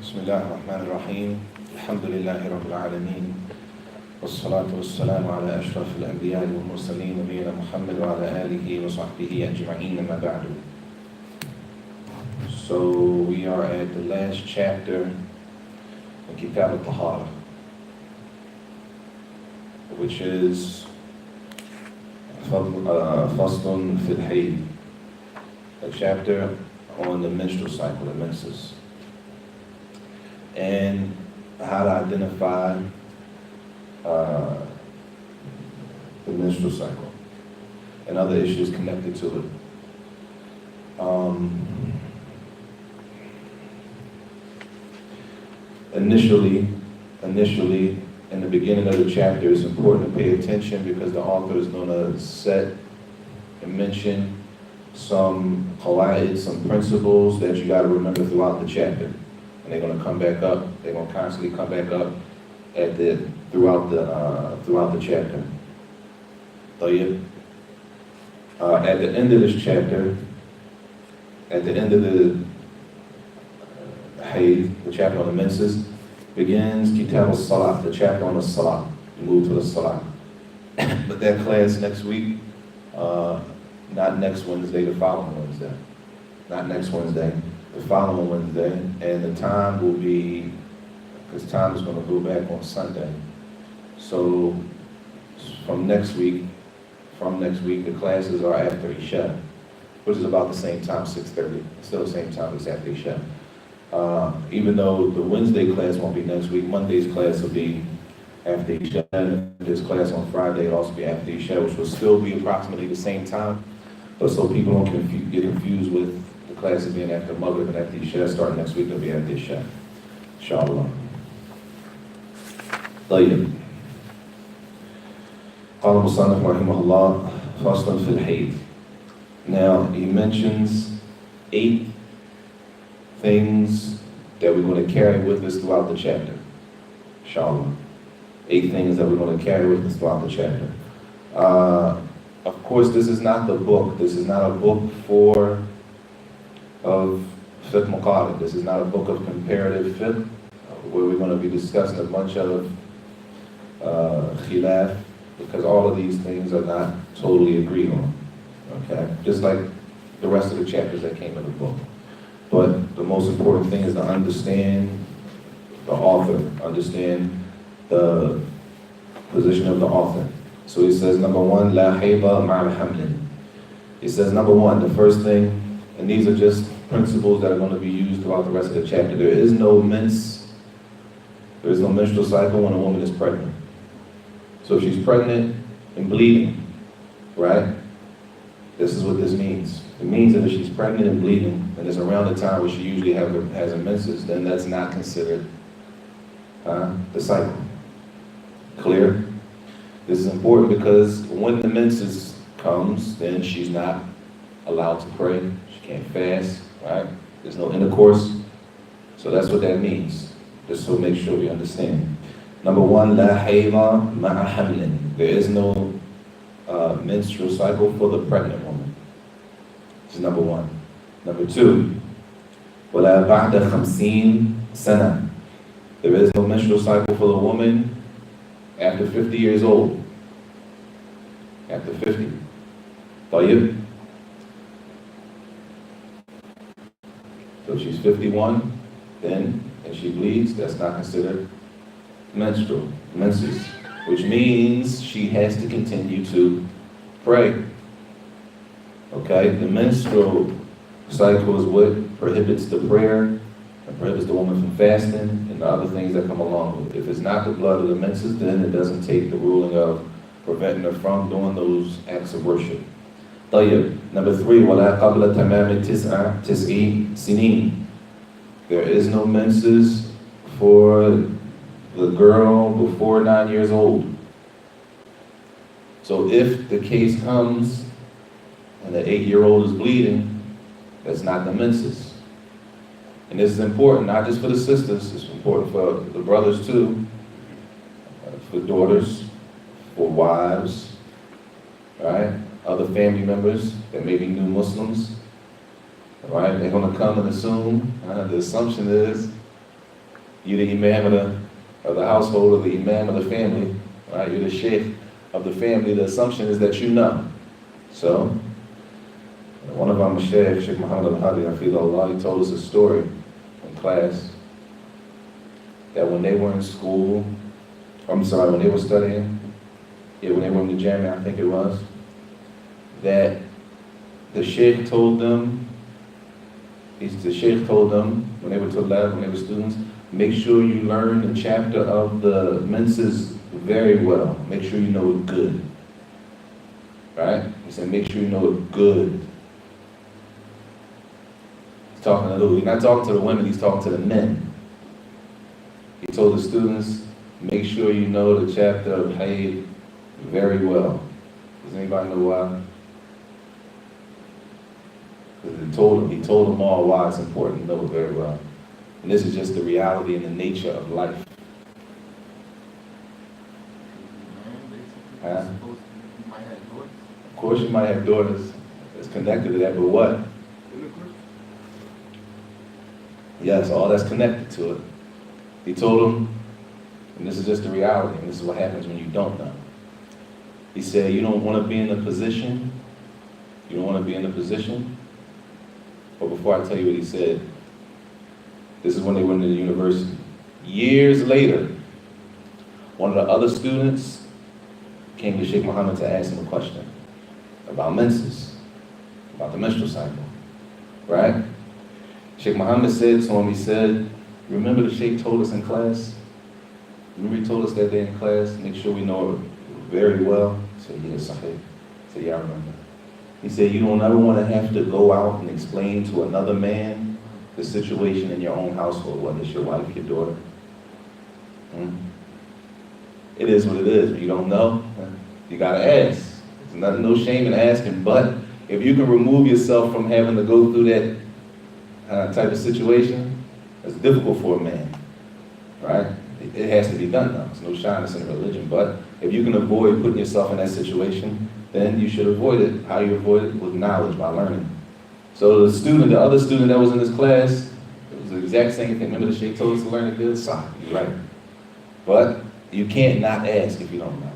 بسم الله الرحمن الرحيم الحمد لله رب العالمين والصلاة والسلام على أشرف الأنبياء والمرسلين نبينا محمد وعلى آله وصحبه أجمعين أما بعد. So we are at the last chapter in Kitab al-Tahara, which is Faslun fil Hayd, a chapter on the menstrual cycle, the menses, and how to identify the menstrual cycle and other issues connected to it. Initially, in the beginning of the chapter, it's important to pay attention because the author is going to set and mention some qawaid, some principles that you got to remember throughout the chapter. And they're going to come back up. They're going to constantly come back up throughout the chapter. At the end of this chapter, at the end of the Hayd, the chapter on the menses, begins Kitab al-Salah, the chapter on the Salah. You move to the Salah. But that class next week, not next Wednesday, the following Wednesday. Not next Wednesday, the following Wednesday. And the time will be, because time is going to go back on Sunday. So from next week, the classes are after Isha, which is about the same time, 6:30. Still the same time as after Isha. Even though the Wednesday class won't be next week, Monday's class will be after Isha. This class on Friday will also be after Isha, which will still be approximately the same time. But so people don't get confused with the classes being after Maghrib and after Isha, starting next week, they'll be after Isha. Inshallah. طيب. قال المصنف رحمه الله فصل في الحيض. Now he mentions 8 things that we're going to carry with us throughout the chapter. Inshallah. 8 things that we're going to carry with us throughout the chapter. Of course, this is not the book. This is not a book of fiqh muqarrib. This is not a book of comparative fiqh, where we're going to be discussing a bunch of khilaf, because all of these things are not totally agreed on. Okay? Just like the rest of the chapters that came in the book. But the most important thing is to understand the author, understand the position of the author. So he says, number 1, la hayba ma'al hamlin. He says, number 1, the first thing, and these are just principles that are going to be used throughout the rest of the chapter. There is no menstrual cycle when a woman is pregnant. So if she's pregnant and bleeding, right? This is what this means. It means that if she's pregnant and bleeding, and it's around the time where she usually has her menses, then that's not considered the cycle. Clear? This is important because when the menses comes, then she's not allowed to pray. She can't fast, right? There's no intercourse. So that's what that means. Just so make sure we understand. Number 1, la hayla ma'a hamlin. There is no menstrual cycle for the pregnant woman. This is number 1. Number 2, wala ba'da 50 sana. There is no menstrual cycle for the woman after 50 years old. after 50. طيب. So she's 51, then, and she bleeds, that's not considered menses, which means she has to continue to pray. Okay, the menstrual cycle is what prohibits the prayer, and prohibits the woman from fasting, and the other things that come along with it. If it's not the blood of the menses, then it doesn't take the ruling of preventing her from doing those acts of worship. طيب. Number 3, وَلَا قَبْلَ تَمَامِ تِسْعِ سِنِينَ. There is no menses for the girl before 9 years old. So if the case comes and the 8-year-old is bleeding, that's not the menses. And this is important, not just for the sisters, it's important for the brothers too, for daughters, for wives, right? Other family members that may be new Muslims, right? They're going to come and assume, the assumption is, you're the imam of the household, or the imam of the family, right? You're the sheikh of the family. The assumption is that you know. So, one of our mashaykh, Sheikh Muhammad al-Hadi, hafidhahullah, he told us a story in class that when they were in school, when they were studying, when they were in the Jami', I think it was, that the sheikh told them when they were when they were students, make sure you learn the chapter of the menses very well. Make sure you know it good. Right? He said, make sure you know it good. He's talking to who? He's not talking to the women, he's talking to the men. He told the students, make sure you know the chapter of Hayd very well. Does anybody know why? He told them all why it's important to know it very well. And this is just the reality and the nature of life. Huh? Of course you might have daughters that's connected to that, but what? Yes, all that's connected to it. He told them, and this is just the reality, and this is what happens when you don't know. He said, you don't want to be in a position, but before I tell you what he said, this is when they went into the university. Years later, one of the other students came to Sheikh Muhammad to ask him a question about menses, about the menstrual cycle, right? Sheikh Muhammad said to him, he said, remember the Sheikh told us in class? Remember he told us that day in class, make sure we know it very well? I said, yes, Sahih. I said, yeah, I remember. He said, you don't ever want to have to go out and explain to another man the situation in your own household, whether it's your wife, your daughter. It is what it is. If you don't know, you got to ask. There's no shame in asking, but if you can remove yourself from having to go through that type of situation, it's difficult for a man, right? It has to be done now. There's no shyness in religion, but if you can avoid putting yourself in that situation, then you should avoid it. How you avoid it? With knowledge, by learning. So the other student that was in this class, it was the exact same thing. Remember the Sheikh told us to learn it good? Sorry, you're right. But you can't not ask if you don't know.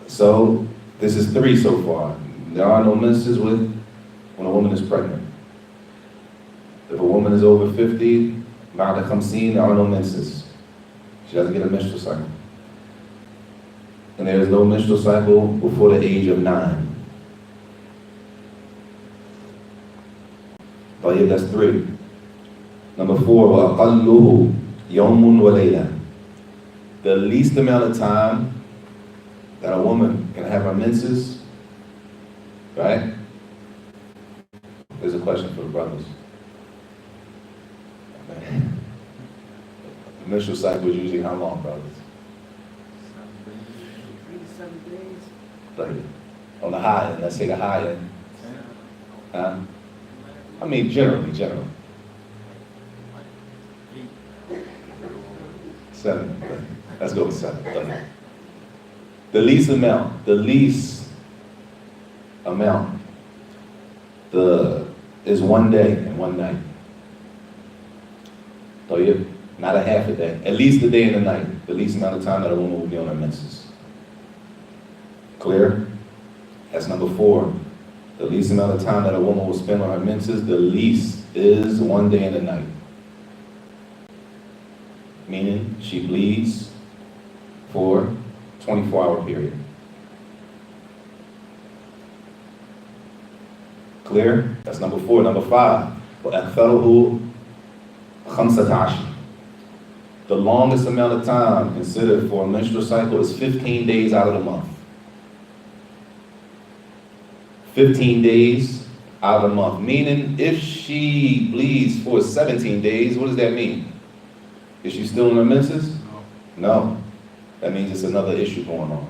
So this is 3 so far. There are no menses when a woman is pregnant. If a woman is over 50, بعد 50, there are no menses. She doesn't get a menstrual cycle. And there is no menstrual cycle before the age of 9. طيب, that's 3. Number 4, وَأَقَلُّهُ يَوْمٌ وَلَيْلَةٌ. The least amount of time that a woman can have her menses, right? There's a question for the brothers. The menstrual cycle is usually how long, brothers? 3 to 7 days. Like, on the high end, let's say the high end. I mean, generally. 7. Let's go with 7. The least amount is 1 day and 1 night. So not a half a day. At least a day and a night. The least amount of time that a woman will be on her menses. Clear? That's number 4. The least amount of time that a woman will spend on her menses, the least is 1 day and a night. Meaning she bleeds for 24-hour period. Clear? That's number 4. Number 5. وَأَكْثَرُهُ 15. The longest amount of time considered for a menstrual cycle is 15 days out of the month. 15 days out of the month. Meaning, if she bleeds for 17 days, what does that mean? Is she still in her menses? No. That means it's another issue going on.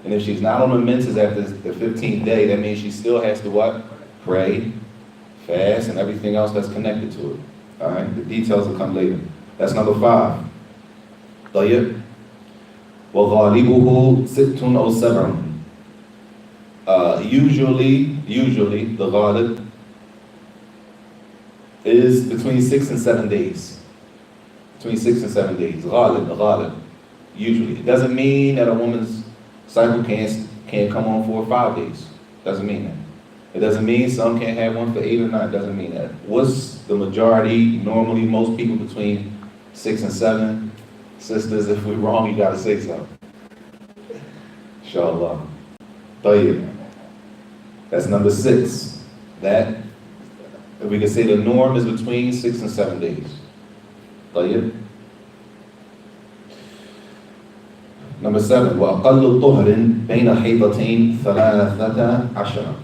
And if she's not on her menses after the 15th day, that means she still has to what? Pray, fast, and everything else that's connected to it. All right? The details will come later. That's number 5. طيب. وغالبه 6 أو 7. Usually, the ghalib is between 6 and 7 days. Between 6 and 7 days. Ghalib. Usually. It doesn't mean that a woman's cycle can't come on 4 or 5 days. Doesn't mean that. It doesn't mean some can't have one for 8 or 9. Doesn't mean that. What's the majority? Normally, most people between 6 and 7. Sisters, if we're wrong, you gotta say something. Inshallah. طيب. That's number 6. That, if we can say the norm is between 6 and 7 days. طيب. Number 7. وأقل طهر بين حيضتين 13.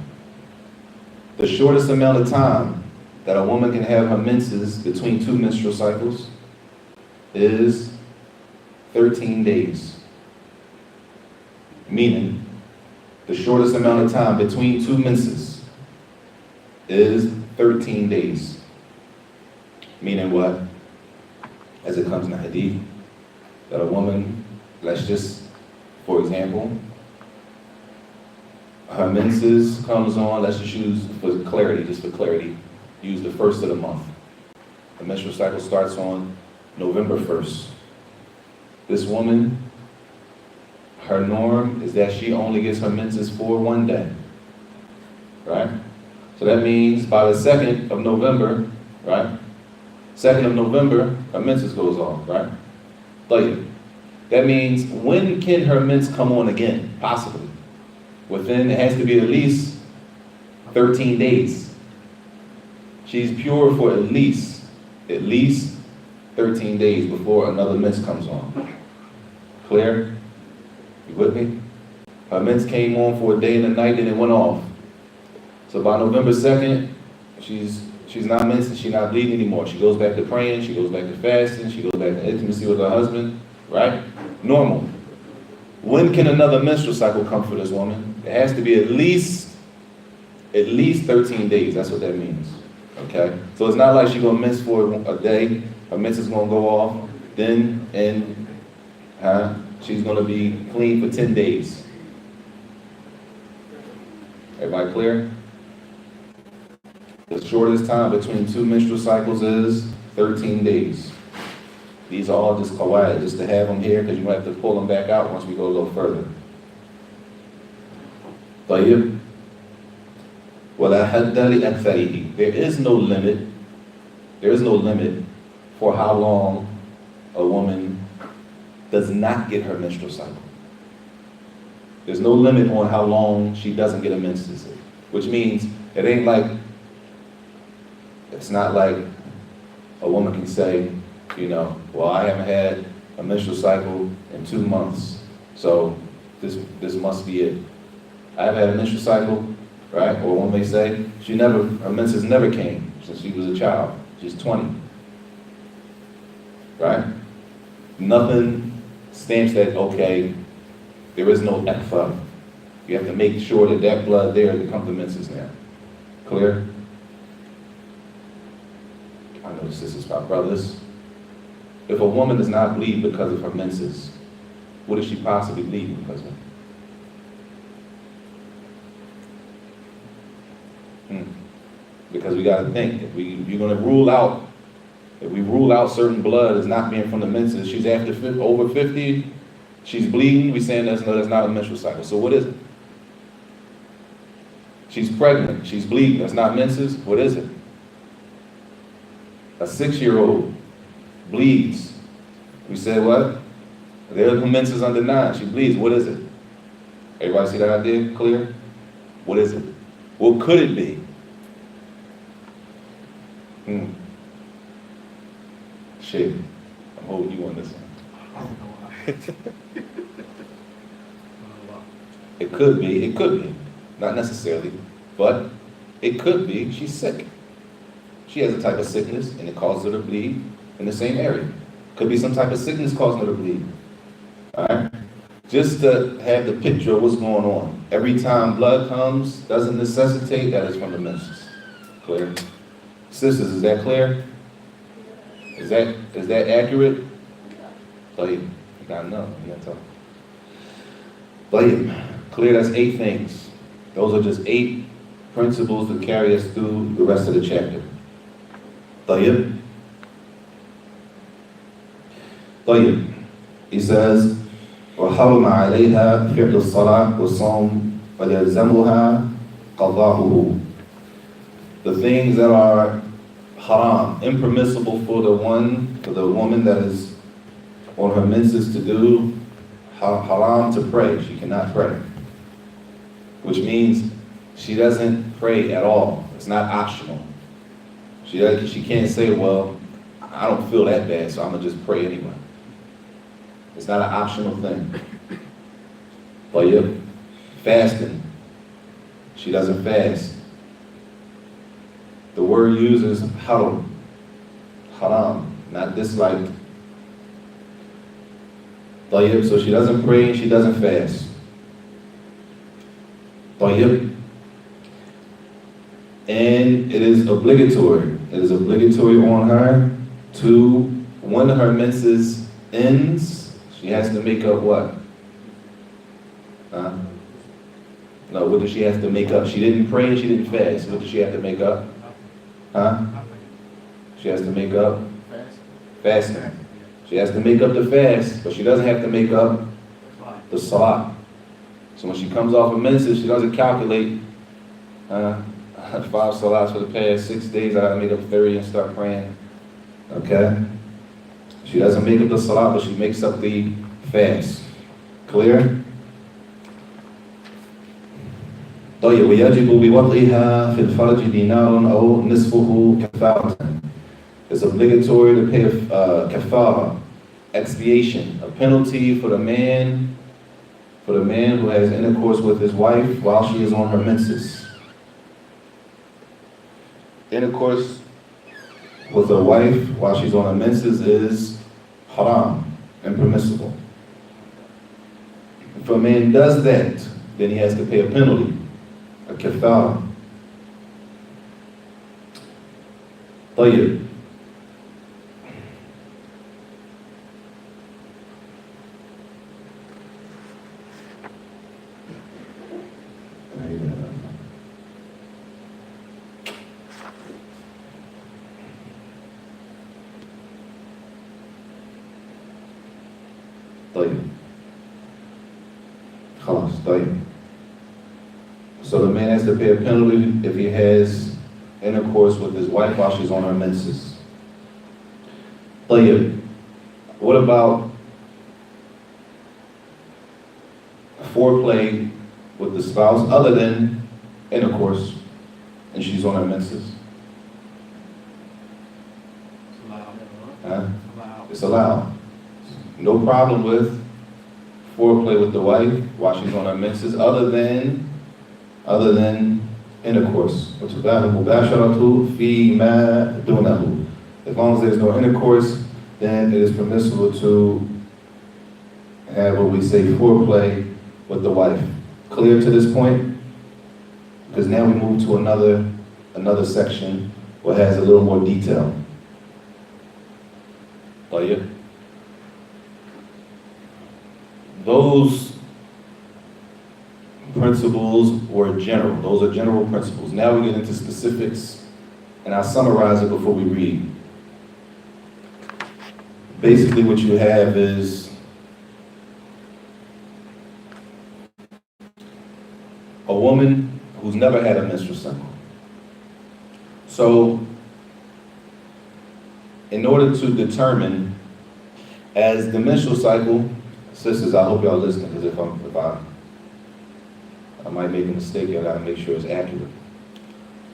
The shortest amount of time that a woman can have her menses between 2 menstrual cycles is 13 days. Meaning, the shortest amount of time between 2 menses is 13 days. Meaning what? As it comes in the hadith, that a woman, let's just, for example, her menses comes on, let's just use for clarity, use the 1st of the month. The menstrual cycle starts on November 1st. This woman, her norm is that she only gets her menses for 1 day, right? So that means by the 2nd of November, right? 2nd of November, her menses goes off, right? That means, when can her mens come on again? Possibly. Within, it has to be at least 13 days. She's pure for at least 13 days before another mens comes on. Clear? You with me? Her mens came on for a day and a night and it went off. So by November 2nd, she's not mensing, she's not bleeding anymore. She goes back to praying, she goes back to fasting, she goes back to intimacy with her husband, right? Normal. When can another menstrual cycle come for this woman? It has to be at least 13 days. That's what that means. Okay? So it's not like she's going to mense for a day, her mens is going to go off, then, she's going to be clean for 10 days. Everybody clear? The shortest time between 2 menstrual cycles is 13 days. These are all just qawaid, just to have them here, because you might have to pull them back out once we go a little further. طيب. ولا حد لأكثره. There is no limit for how long a woman does not get her menstrual cycle. There's no limit on how long she doesn't get a menses, which means it ain't like, it's not like a woman can say, well, I haven't had a menstrual cycle in 2 months, so this must be it. I haven't had a menstrual cycle, right? Or one may say, her menses never came since she was a child. She's 20, right? Nothing stamps that, okay, there is no ekfa. You have to make sure that blood there becomes the menses now. Clear? I know this is my brothers. If a woman does not bleed because of her menses, what is she possibly bleeding because of? Because we got to think, if we rule out certain blood as not being from the menses, she's over 50, she's bleeding, we're saying that's not a menstrual cycle. So what is it? She's pregnant, she's bleeding, that's not menses, what is it? A 6-year-old bleeds. We said what? There's menses under 9, she bleeds, what is it? Everybody see that idea clear? What is it? What could it be? Shit, I'm holding you on this one. It could be, not necessarily, but it could be she's sick. She has a type of sickness and it causes her to bleed in the same area. Could be some type of sickness causing her to bleed. All right? Just to have the picture of what's going on. Every time blood comes, doesn't necessitate that it's from the menses. Clear? Sisters, is that clear? Is that accurate? You gotta know. You gotta talk. Clear, that's 8 things. Those are just 8 principles to carry us through the rest of the chapter. He says, وَحَرُمَ عَلَيْهَا فِعْلُ الصَّلَاةِ وَالصَّوْمِ وَيَلْزَمُهَا قَضَاؤُهُ. The things that are haram, impermissible for the woman that is on her menses to do, haram to pray. She cannot pray. Which means she doesn't pray at all. It's not optional. She can't say, well, I don't feel that bad, so I'm going to just pray anyway. It's not an optional thing. Fasting. She doesn't fast. The word used is haram, not disliked. So she doesn't pray and she doesn't fast. And it is obligatory. It is obligatory on her to, when her menses ends, she has to make up what? No, what does she have to make up? She didn't pray and she didn't fast. What does she have to make up? She has to make up fasting. She has to make up the fast, but she doesn't have to make up the salah. So when she comes off of menses, she doesn't calculate 5 salahs for the past 6 days. I gotta make up 30 and start praying. Okay? She doesn't make up the salah, but she makes up the fast. Clear? ويجب بوضعها في الفرج دينار أو نصفه كفارة. It's obligatory to pay a kafara, expiation, a penalty for the man who has intercourse with his wife while she is on her menses. Intercourse with a wife while she's on her menses is haram, impermissible. If a man does that, then he has to pay a penalty, a kafara. طيب. So the man has to pay a penalty if he has intercourse with his wife while she's on her menses. What about foreplay with the spouse other than intercourse and she's on her menses? It's allowed. No problem with foreplay with the wife while she's on her menses other than intercourse. As long as there's no intercourse, then it is permissible to have what we say foreplay with the wife. Clear to this point? Because now we move to another section where it has a little more detail. Those principles were general. Those are general principles. Now we get into specifics, and I'll summarize it before we read. Basically what you have is a woman, who's never had a menstrual cycle. So, in order to determine, as the menstrual cycle, sisters, I hope y'all listening, because if I might make a mistake, I gotta make sure it's accurate.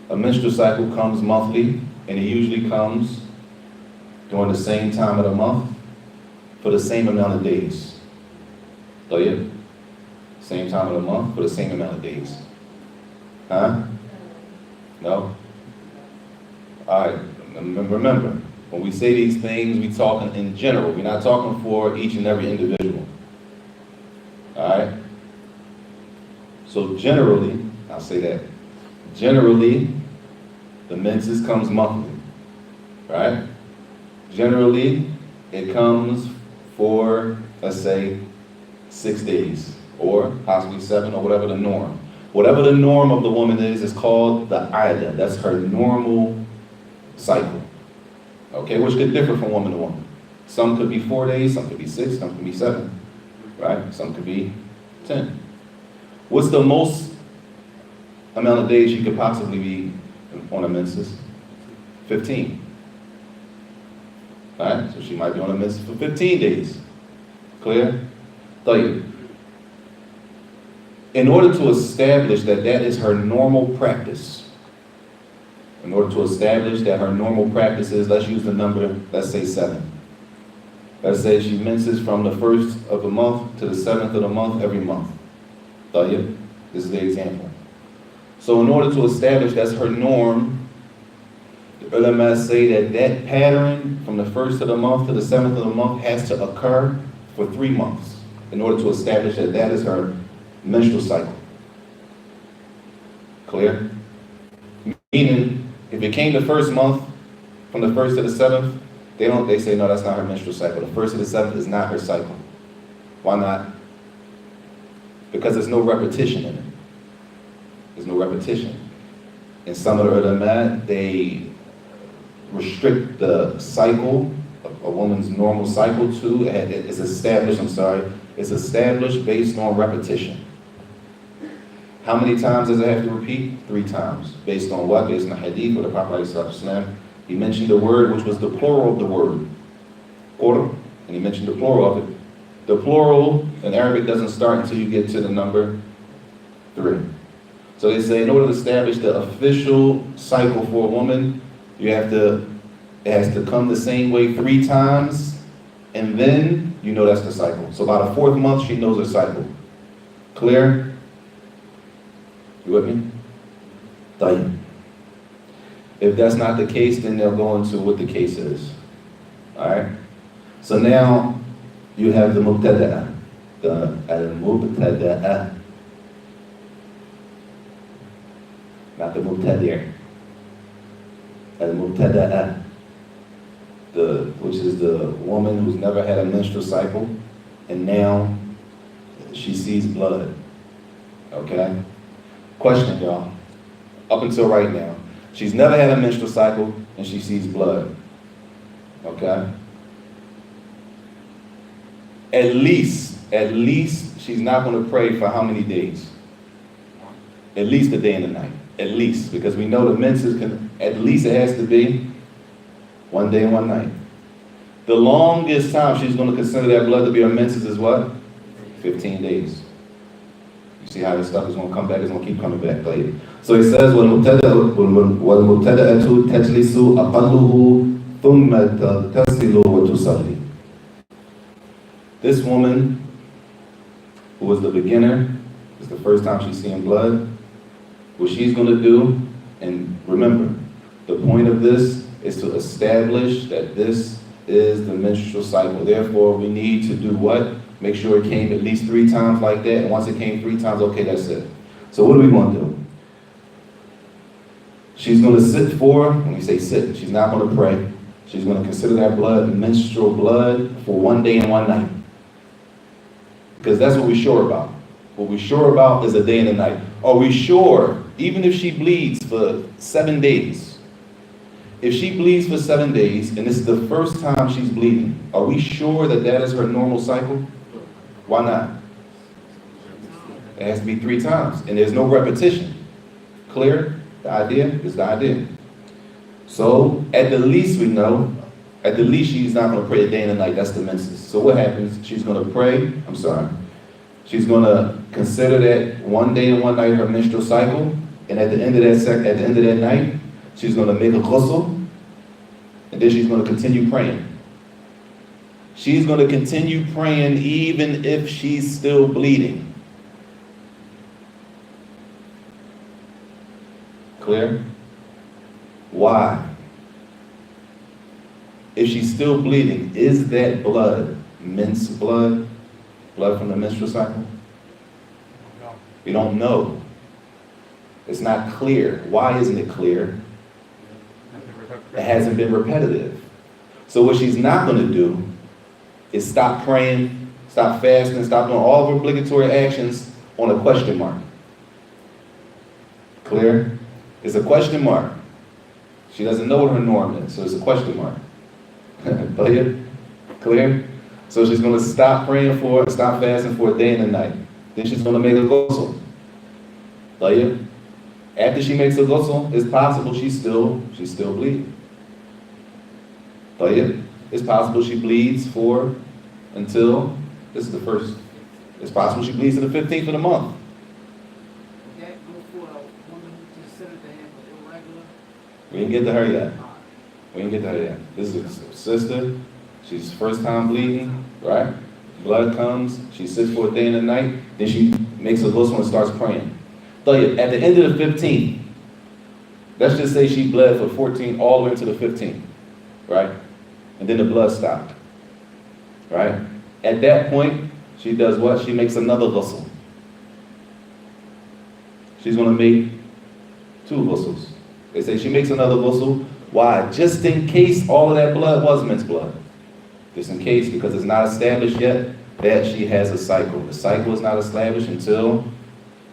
A menstrual cycle comes monthly, and it usually comes during the same time of the month for the same amount of days. So yeah, same time of the month for the same amount of days. Huh? No? All right, remember, when we say these things, we're talking in general. We're not talking for each and every individual. All right? So generally, I'll say that, generally, the menses comes monthly, right? Generally, it comes for, let's say, 6 days, or possibly 7, or whatever the norm. Whatever the norm of the woman is called the Aida. That's her normal cycle. Okay, which could differ from woman to woman. Some could be 4 days, some could be 6, some could be 7, right? Some could be 10. What's the most amount of days she could possibly be on a menses? 15. Right? So she might be on a menses for 15 days. Clear? In order to establish that that is her normal practice, in order to establish that her normal practice is, let's use the number, let's say 7. Let's say she menses from the 1st of the month to the 7th of the month every month. This is the example. So in order to establish that's her norm, the ulama say that that pattern from the 1st of the month to the 7th of the month has to occur for 3 months in order to establish that that is her menstrual cycle. Clear? Meaning, if it came the first month, from the 1st to the 7th, they say, no, that's not her menstrual cycle. The 1st to the 7th is not her cycle. Why not? Because there's no repetition in it. There's no repetition. In some of the ulama, they restrict the cycle, a woman's normal cycle to, it's established based on repetition. How many times does it have to repeat? 3 times. Based on what? Based on the hadith of the Prophet ﷺ. He mentioned the word, which was the plural of the word, qur, and he mentioned the plural of it. The plural in Arabic doesn't start until you get to the number 3. So they say in order to establish the official cycle for a woman, it has to come the same way 3 times, and then you know that's the cycle. So by the 4th month, she knows her cycle. Clear? You with me? Tayyib. If that's not the case, then they'll go into what the case is. Alright? So now you have the mubtada'a. The al-mubtada'a. Not the mubtadi'. Al-mubtada'a. Which is the woman who's never had a menstrual cycle, and now she sees blood. Okay? Question, y'all. Up until right now, she's never had a menstrual cycle, and she sees blood. Okay? At least, she's not going to pray for how many days? At least a day and a night. At least, because we know the menses can, at least it has to be 1 day and 1 night. The longest time she's going to consider that blood to be her menses is what? 15 days. You see how this stuff is going to come back? It's going to keep coming back later. So it says, وَالْمُبْتَدَأَةُ تَجْلِسُ أَقَلُّهُ ثُمَّ تَغْتَسِلُ وَتُصَلِّي. This woman, who was the beginner, it's the first time she's seeing blood, what she's going to do, and remember, the point of this is to establish that this is the menstrual cycle. Therefore, we need to do what? Make sure it came at least 3 times like that, and once it came 3 times, okay, that's it. So what are we going to do? She's going to sit when we say sit, she's not going to pray. She's going to consider that blood menstrual blood for 1 day and 1 night. Because that's what we're sure about. What we're sure about is a day and a night. Are we sure, even if she bleeds for 7 days, if she bleeds for 7 days, and this is the first time she's bleeding, are we sure that that is her normal cycle? Why not? It has to be 3 times, and there's no repetition. Clear? The idea is the idea. So at the least we know, at the least she's not going to pray a day and a night. That's the menses. So what happens? She's going to pray. She's going to consider that one day and one night her menstrual cycle, and at the end of that night, she's going to make a ghusl, and then she's going to continue praying. She's going to continue praying even if she's still bleeding. Clear? Why? If she's still bleeding, is that blood men's blood? Blood from the menstrual cycle? No. We don't know. It's not clear. Why isn't it clear? It hasn't been repetitive. So what she's not going to do is stop praying, stop fasting, stop doing all of her obligatory actions on a question mark. Clear? It's a question mark. She doesn't know what her norm is, so it's a question mark. Clear? So she's going to stop praying for it, stop fasting for a day and a night. Then she's going to make a ghusl. After she makes a ghusl, it's possible she's still bleeding. It's possible she bleeds until, this is the first, it's possible she bleeds to the 15th of the month. That go for a woman who considered to have irregular. We didn't get to her yet. This is a sister. She's first time bleeding, right? Blood comes, she sits for a day and a night, then she makes a ghusl and starts praying. At the end of the 15th, let's just say she bled for 14 all the way to the 15th, right? And then the blood stopped, right? At that point, she does what? She makes another ghusl. She's going to make 2 ghusls. They say she makes another ghusl. Why? Just in case all of that blood was men's blood. Just in case, because it's not established yet that she has a cycle. The cycle is not established until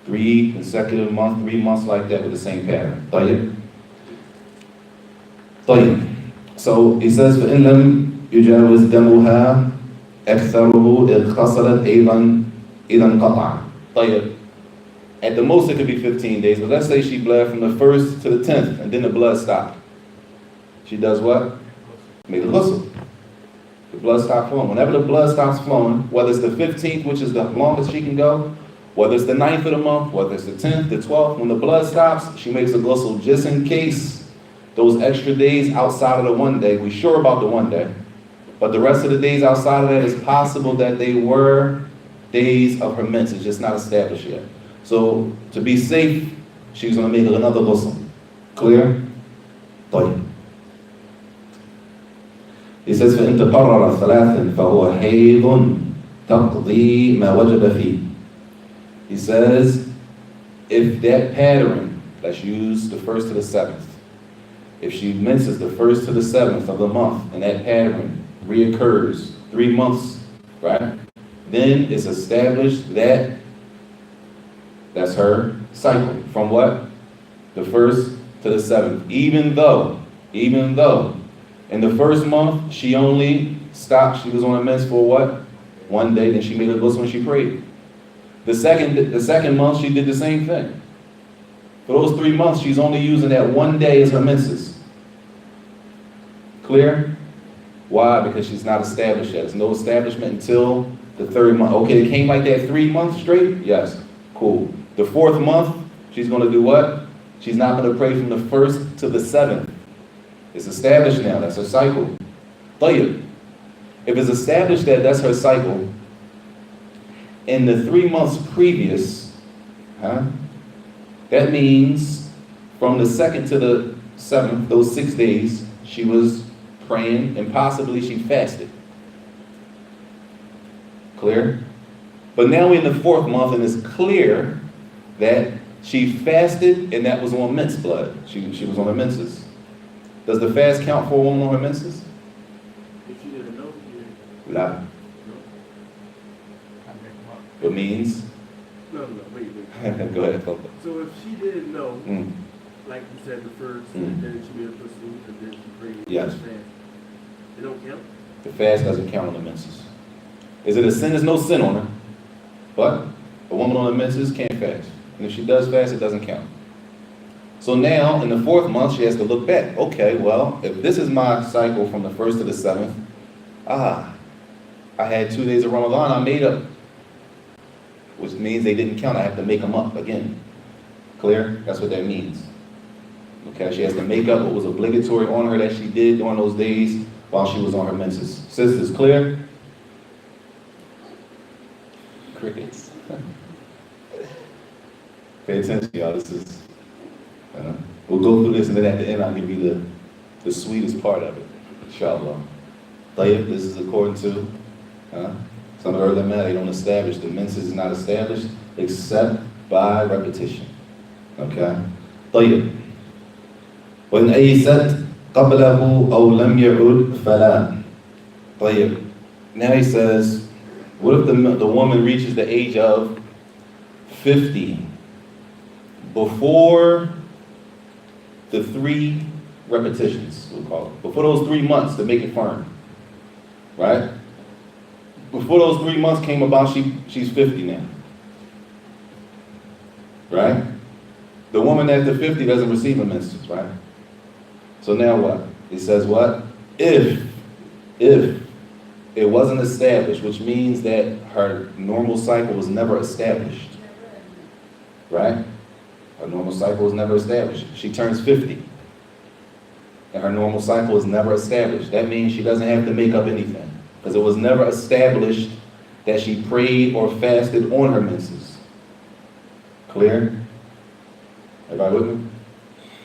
3 consecutive months, 3 months like that with the same pattern. So he says, فَإِنْ لَمْ يُجَاوِزْ دَمُهَا أَكْثَرُهُ اغْتَصَلَتْ أَيْضًا إِذًا انْقَطَعَ. At the most it could be 15 days, but let's say she bled from the 1st to the 10th and then the blood stopped. She does what? Make a ghusl. The blood stops flowing. Whenever the blood stops flowing, whether it's the 15th, which is the longest she can go, whether it's the 9th of the month, whether it's the 10th, the 12th, when the blood stops, she makes a ghusl just in case those extra days outside of the one day, we're sure about the one day, but the rest of the days outside of that, it's possible that they were days of her menses, it's just not established yet. So to be safe, she's going to make another ghusl. Clear? He says, فَإِن تَقَرَّرَ ثَلَاثٍ فَهُوَ حَيْضٌ تَقْضِي مَا وَجَبَ فِيهِ. He says, if that pattern, let's use the 1st to the 7th, if she menses the 1st to the 7th of the month, and that pattern reoccurs 3 months, right? Then it's established that that's her cycle. From what? The 1st to the 7th. Even though, in the 1st month, she only stopped, she was on a mens for what? 1 day, then she made a ghusl when she prayed. The second month, she did the same thing. For those 3 months, she's only using that 1 day as her menses. Clear? Why? Because she's not established yet. There's no establishment until the 3rd month. Okay, it came like that 3 months straight? Yes. Cool. The 4th month, she's going to do what? She's not going to pray from the 1st to the 7th. It's established now. That's her cycle. If it's established that that's her cycle, in the 3 months previous, that means from the 2nd to the 7th, those 6 days, she was praying and possibly she fasted. Clear? But now we're in the 4th month and it's clear that she fasted and that was on men's blood. She was on her menses. Does the fast count for a woman on her menses? If she didn't know, La. It means? No, wait. Go ahead. So if she didn't know, like you said, the 1st, and then she made a pursuit, and then she prayed, yes. Fast, it don't count? The fast doesn't count on the menses. Is it a sin? There's no sin on her. But a woman on the menses can't fast. And if she does fast, it doesn't count. So now, in the 4th month, she has to look back. Okay, well, if this is my cycle from the 1st to the 7th, I had 2 days of Ramadan, I made up, which means they didn't count. I have to make them up again. Clear? That's what that means. Okay, she has to make up what was obligatory on her that she did during those days while she was on her menses. Sisters, clear? Crickets. Pay attention, y'all. This is, we'll go through this, and then at the end I'll give you the sweetest part of it. Inshallah. Tayyib, this is according to some of the matter. They don't establish. The menses is not established except by repetition. Okay? Tayyib. وإن أيست قبله أو لم يعد فلا. طيب. Now he says, what if the woman reaches the age of 50 before the 3 repetitions, we'll call it, before those 3 months to make it firm, right? Before those 3 months came about, she's 50 now, right? The woman after 50 doesn't receive a menses, right? So now what? He says what? If it wasn't established, which means that her normal cycle was never established, right? Her normal cycle was never established. She turns 50, and her normal cycle is never established. That means she doesn't have to make up anything, because it was never established that she prayed or fasted on her menses. Clear? Everybody with me?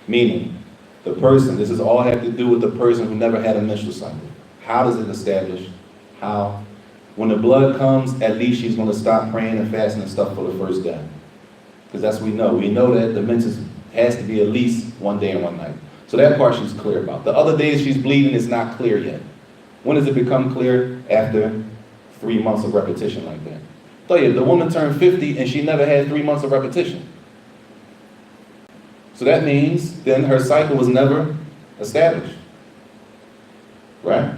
Meaning, the person, this is all have to do with the person who never had a menstrual cycle. How does it establish? How? When the blood comes, at least she's going to stop praying and fasting and stuff for the first day. Because that's what we know. We know that the menses has to be at least 1 day and 1 night. So that part she's clear about. The other days she's bleeding is not clear yet. When does it become clear? After 3 months of repetition like that. Tell you, the woman turned 50 and she never had 3 months of repetition. So that means then her cycle was never established. Right?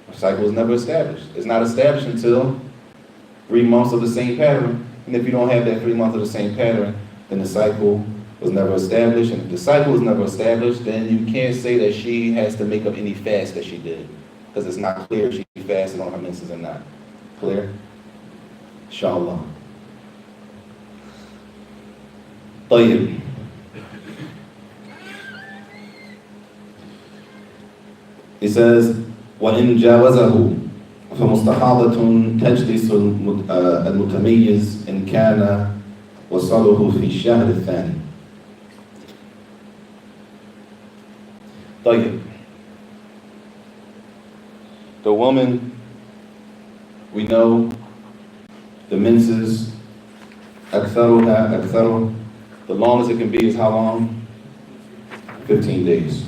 Her cycle was never established. It's not established until 3 months of the same pattern. And if you don't have that 3 months of the same pattern, then the cycle was never established. And if the cycle was never established, then you can't say that she has to make up any fast that she did. Because it's not clear if she fasted on her menses or not. Clear? Inshallah. طيب. He says, وَإِنْ جَاوَزَهُ فَمُسْتَحَاضَةٌ تَجْلِسُ الْمُتَمَيِّزِ إِنْ كَانَ وَصَلُهُ فِي الشَّهْرِ الثَّانِي. طيب. The woman, we know the menses, أكثر, the longest it can be is how long? 15 days.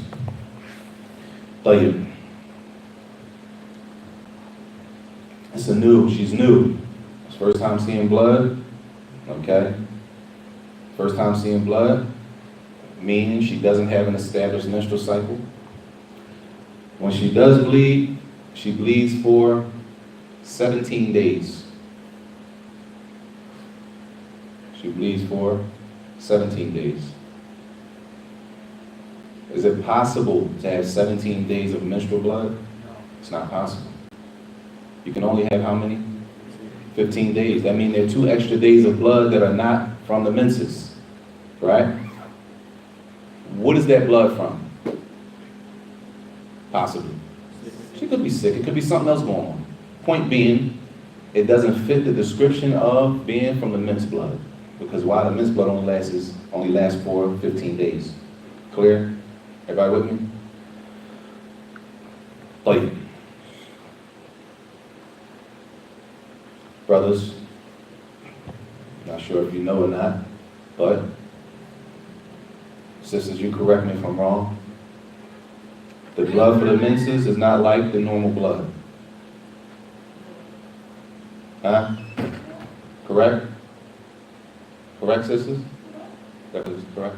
طيب. She's new. It's first time seeing blood, okay? First time seeing blood, meaning she doesn't have an established menstrual cycle. When she does bleed, she bleeds for 17 days. She bleeds for 17 days. Is it possible to have 17 days of menstrual blood? It's not possible. You can only have how many? 15 days. That means there are 2 extra days of blood that are not from the menses, right? What is that blood from? Possibly. She could be sick. It could be something else going on. Point being, it doesn't fit the description of being from the men's blood. Because why? The men's blood only lasts for 15 days. Clear? Everybody with me? طيب. Brothers, not sure if you know or not, but sisters, you correct me if I'm wrong. The blood for the menses is not like the normal blood. Huh? Correct? Correct, sisters? That is correct.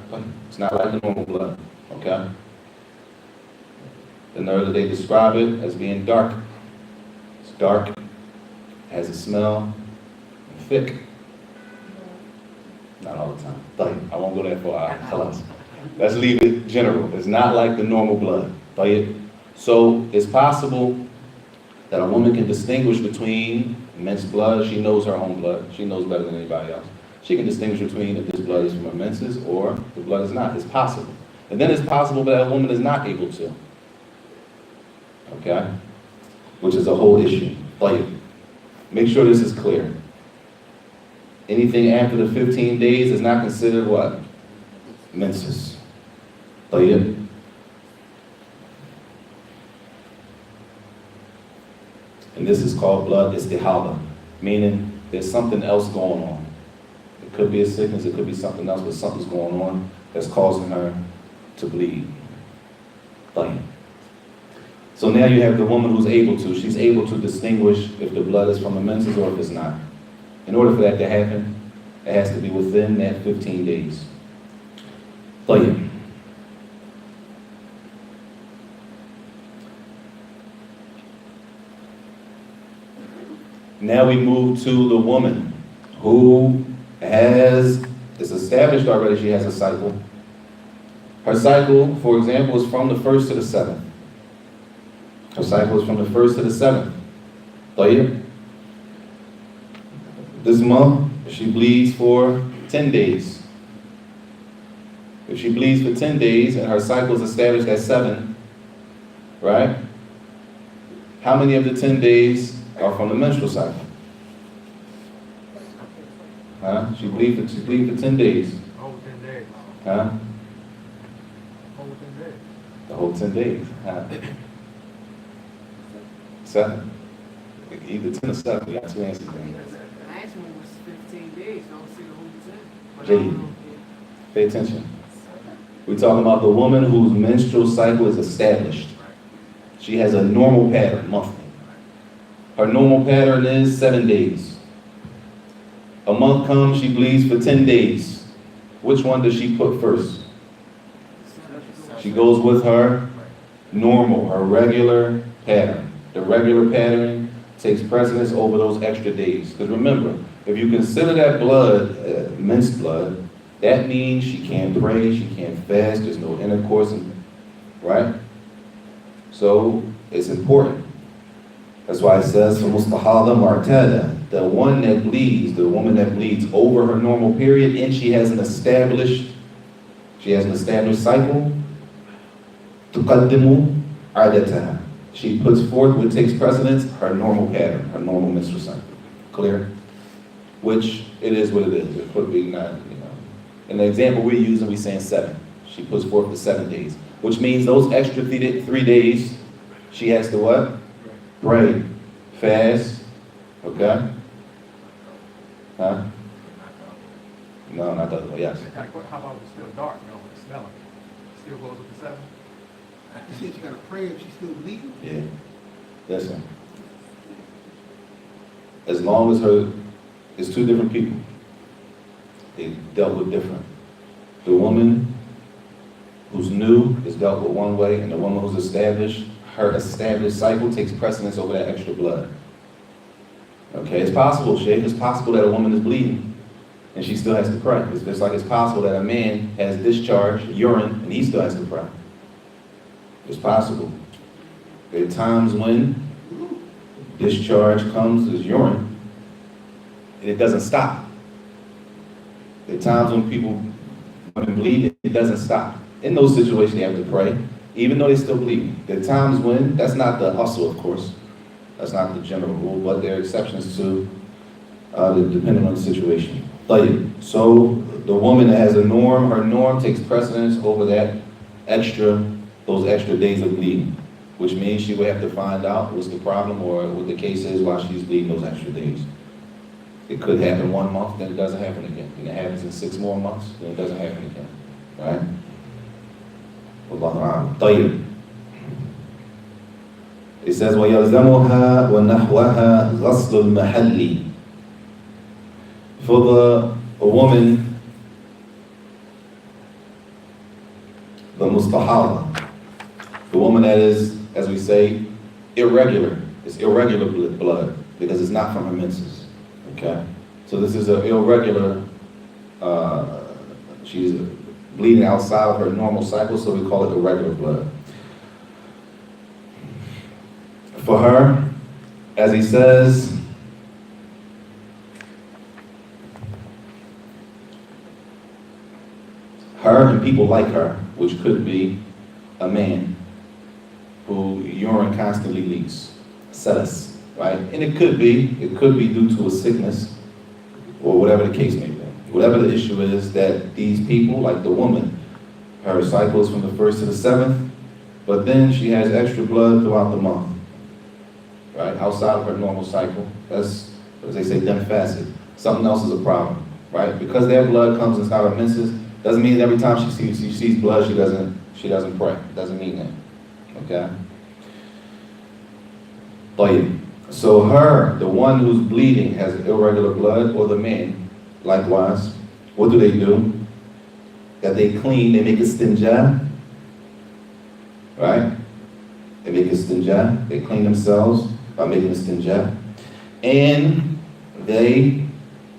It's not like the normal blood, okay? The nerve that they describe it as being dark. It's dark, has a smell, and thick. Not all the time. I won't go that far. Tell us. Let's leave it general. It's not like the normal blood. So it's possible that a woman can distinguish between men's blood. She knows her own blood. She knows better than anybody else. She can distinguish between if this blood is from her menses or the blood is not. It's possible. And then it's possible that a woman is not able to. Okay? Which is a whole issue. Make sure this is clear. Anything after the 15 days is not considered what? Menses. And this is called blood istihada, meaning there's something else going on. It could be a sickness, it could be something else, but something's going on that's causing her to bleed. So now you have the woman who's able to. She's able to distinguish if the blood is from the menses or if it's not. In order for that to happen, it has to be within that 15 days. Now we move to the woman who it's established already she has a cycle. Her cycle, for example, is from the 1st to the 7th. Her cycle is from the 1st to the 7th. This month, she bleeds for 10 days. If she bleeds for 10 days and her cycle is established at 7, right? How many of the 10 days are from the menstrual cycle? Huh? She bleeds for 10 days. Whole 10 days. Huh? Whole 10 days. The whole 10 days. Huh? 7. Either 10 or 7. We got two answers there. The last one was 15 days, don't see the whole 10. But I Jade, don't know. pay attention. We're talking about the woman whose menstrual cycle is established. She has a normal pattern, monthly. Her normal pattern is 7 days. A month comes, she bleeds for 10 days. Which one does she put first? She goes with her normal, her regular pattern. The regular pattern takes precedence over those extra days. Because remember, if you consider that blood, men's blood, that means she can't pray, she can't fast, there's no intercourse, right? So it's important. That's why it says, فَمُسْتَحَاضَ مُعْتَادًا, the one that bleeds, the woman that bleeds over her normal period, and she has an established cycle, تُقَدِّمُ عَادَتَهَا. She puts forth what takes precedence, her normal pattern, her normal menstrual cycle. Clear? Which it is what it is. It could be not, In the example we're using, we're saying 7. She puts forth the 7 days, which means those extra 3 days, she has to what? Pray, fast, okay? Huh? No, not the other way, yes. How about if it's still dark, when it's smelling? Still goes with the 7? You said you gotta pray if she's still bleeding? Yeah. Listen. As long as it's two different people. They dealt with different. The woman who's new is dealt with one way, and the woman who's established, her established cycle takes precedence over that extra blood. Okay, it's possible, Sheikh, it's possible that a woman is bleeding and she still has to pray. It's just like it's possible that a man has discharge, urine, and he still has to pray. It's possible. There are times when discharge comes as urine and it doesn't stop. There are times when people bleed, it doesn't stop. In those situations, they have to pray, even though they're still bleeding. There are times when, that's not the hustle, of course. That's not the general rule, but there are exceptions to, depending on the situation. So the woman that has a norm, her norm takes precedence over those extra days of bleeding, which means she would have to find out what's the problem or what the case is while she's bleeding those extra days. It could happen 1 month, then it doesn't happen again. And it happens in 6 more months, then it doesn't happen again. Right? Wallahu a'lam. It says, وَيَلْزَمُهَا وَنَحْوَهَا غَسْلُ الْمَحَلِّ. For a woman, the mustahada, the woman that is, as we say, irregular. It's irregular blood because it's not from her menses. Okay? So this is an irregular, she's bleeding outside of her normal cycle, so we call it irregular blood. For her, as he says, her and people like her, which could be a man who urine constantly leaks, sedus, right? And it could be due to a sickness or whatever the case may be. Whatever the issue is, that these people, like the woman, her cycle is from the 1st to the 7th, but then she has extra blood throughout the month, right? Outside of her normal cycle. That's, as they say, them facet. Something else is a problem, right? Because their blood comes inside her menses, doesn't mean every time she sees blood, she doesn't pray. Doesn't mean that, okay? طيب. So her, the one who's bleeding, has irregular blood, or the man, likewise, what do? That they clean, they make istinja, right? They make istinja, they clean themselves by making istinja. And they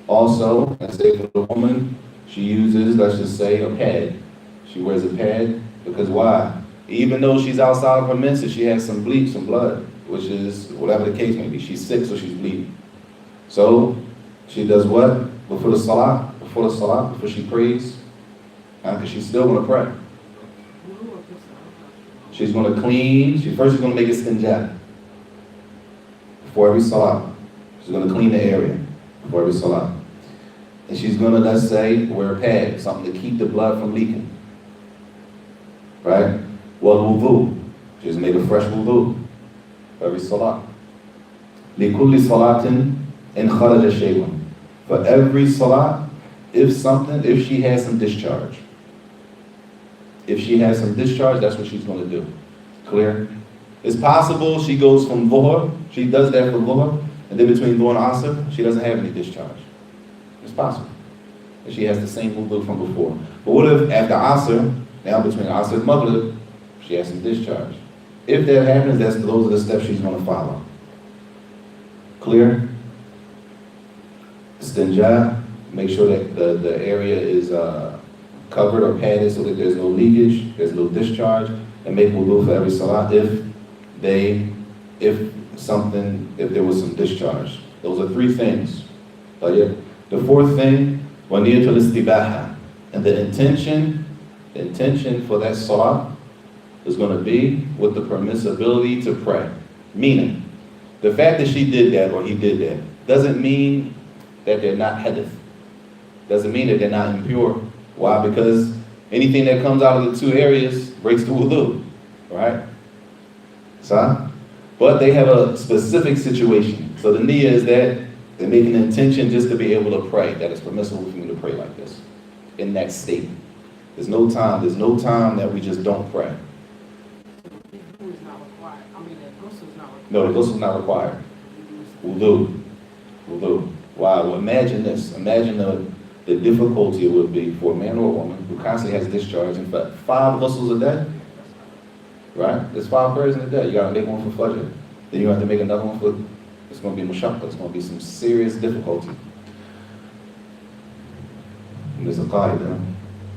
also, let's say for the woman, she uses, let's just say, a pad. She wears a pad, because why? Even though she's outside of her menses, she has some blood, which is, whatever the case may be, she's sick, so she's bleeding. So, she does what? Before before she prays, because she's still going to pray. She's going to clean, she's going to make a istinja before every salah. She's going to clean the area before every salah. And she's going to, let's say, wear a pad, something to keep the blood from leaking. Right? Well, wudu. She's make a fresh wudu for every salah. لِكُلِّ صَلَاةٍ إِنْ خَرَجَ شَيْءٌ. For every salah, if she has some discharge. If she has some discharge, that's what she's going to do. Clear? It's possible she goes from dhuhr, she does that for dhuhr, and then between dhuhr and asr, she doesn't have any discharge. It's possible. And she has the same wudu from before. But what if after asr, now between asr and maghrib, she has some discharge? If that happens, those are the steps she's going to follow. Clear? Istinja, make sure that the area is covered or padded so that there's no leakage, there's no discharge, and make wudu for every salah if there was some discharge. Those are 3 things. But yeah, the 4th thing, waniyatul istibaha, and the intention for that salah is going to be with the permissibility to pray. Meaning, the fact that she did that or he did that doesn't mean that they're not hadith. Doesn't mean that they're not impure. Why? Because anything that comes out of the 2 areas breaks the wudu, right? So, but they have a specific situation. So the niyyah is that they're making an intention just to be able to pray, that it's permissible for me to pray like this, in that state. There's no time that we just don't pray. Wudu is not required. I mean, the ghusl is not required. No, the ghusl is not required. Wudu. Wow, well, imagine this. Imagine the difficulty it would be for a man or a woman who constantly has discharge. In fact, 5 ghusls a day, right? There's 5 prayers in a day. You got to make one for Fajr. Then you have to make another one for, it's going to be mushaqqa. It's going to be some serious difficulty. And there's a qaida.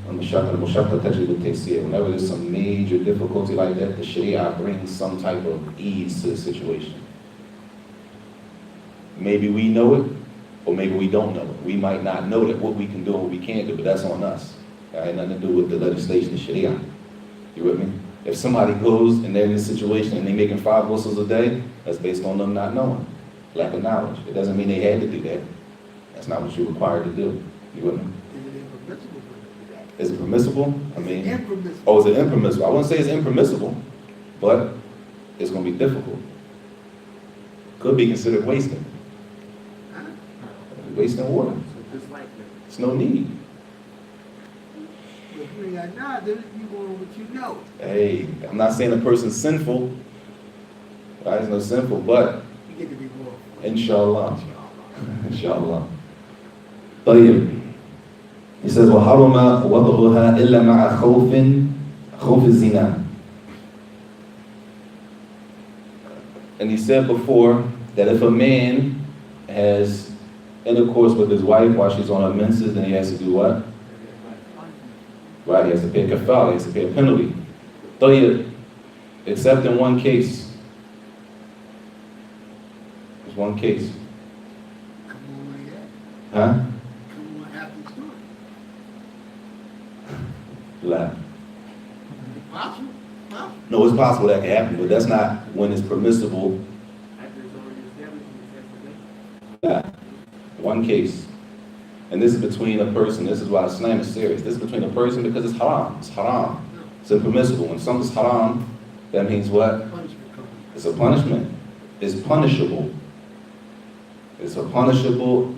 Al-mushaqqa tajlibu at-taysir. Whenever there's some major difficulty like that, the Sharia brings some type of ease to the situation. Maybe we know it, or maybe we don't know it. We might not know that what we can do and what we can't do, but that's on us. That had nothing to do with the legislation of Sharia. You with me? If somebody goes and they're in this situation and they're making 5 ghusls a day, that's based on them not knowing, lack of knowledge. It doesn't mean they had to do that. That's not what you're required to do. You with me? Is it permissible? I mean, Impermissible. oh, is it impermissible? I wouldn't say it's impermissible, but it's going to be difficult. Could be considered wasting. Wasting water. So just like that. It's no need. But if you ain't got knowledge, you go on what you know. Hey, I'm not saying a person's sinful. Right? It's no sinful, but You get to be more. inshallah. Inshallah. طيب. He says, وَحَرُمَ وَضْعُهَا إِلَّا مَعَ خَوْفِ الزِّنَا. And he said before that if a man has intercourse with his wife while she's on her menses, then he has to do what? Right? He has to pay a kafala, he has to pay a penalty. Except in one case. There's one case. Come on, yeah. Huh? Come on, after the story. Laugh. Possible? Possible. No, it's possible that can happen, but that's not when it's permissible. After it's already established in the text, Yeah. One case. And this is between a person, this is why Islam is serious. This is between a person because it's haram. It's haram. It's impermissible. When something's haram, that means what? Punishment comes. It's a punishment. It's punishable. It's a punishable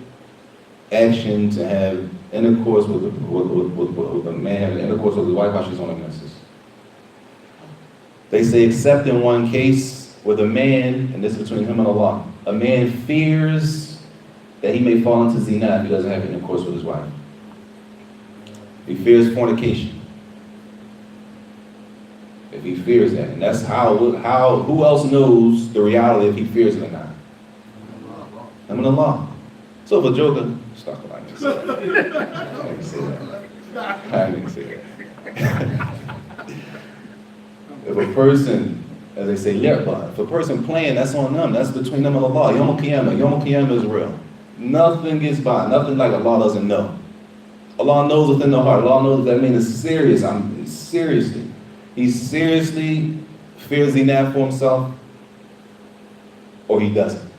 action to have intercourse with a man, having intercourse with his wife while she's on a menses. They say except in one case where the man, and this is between him and Allah, a man fears that he may fall into zina if he doesn't have intercourse with his wife. He fears fornication. If he fears that, and that's who else knows the reality if he fears it or not? Him and Allah. So if a joker, stop it, I didn't say that. I didn't say that. I didn't say that. If a person, as they say, yeah, if a person playing, that's on them. That's between them and Allah. Yom Qiyamah is real. Nothing gets by. Nothing like Allah doesn't know. Allah knows within the heart. Allah knows that means it's serious. Seriously. He seriously fears zina for himself, or he doesn't.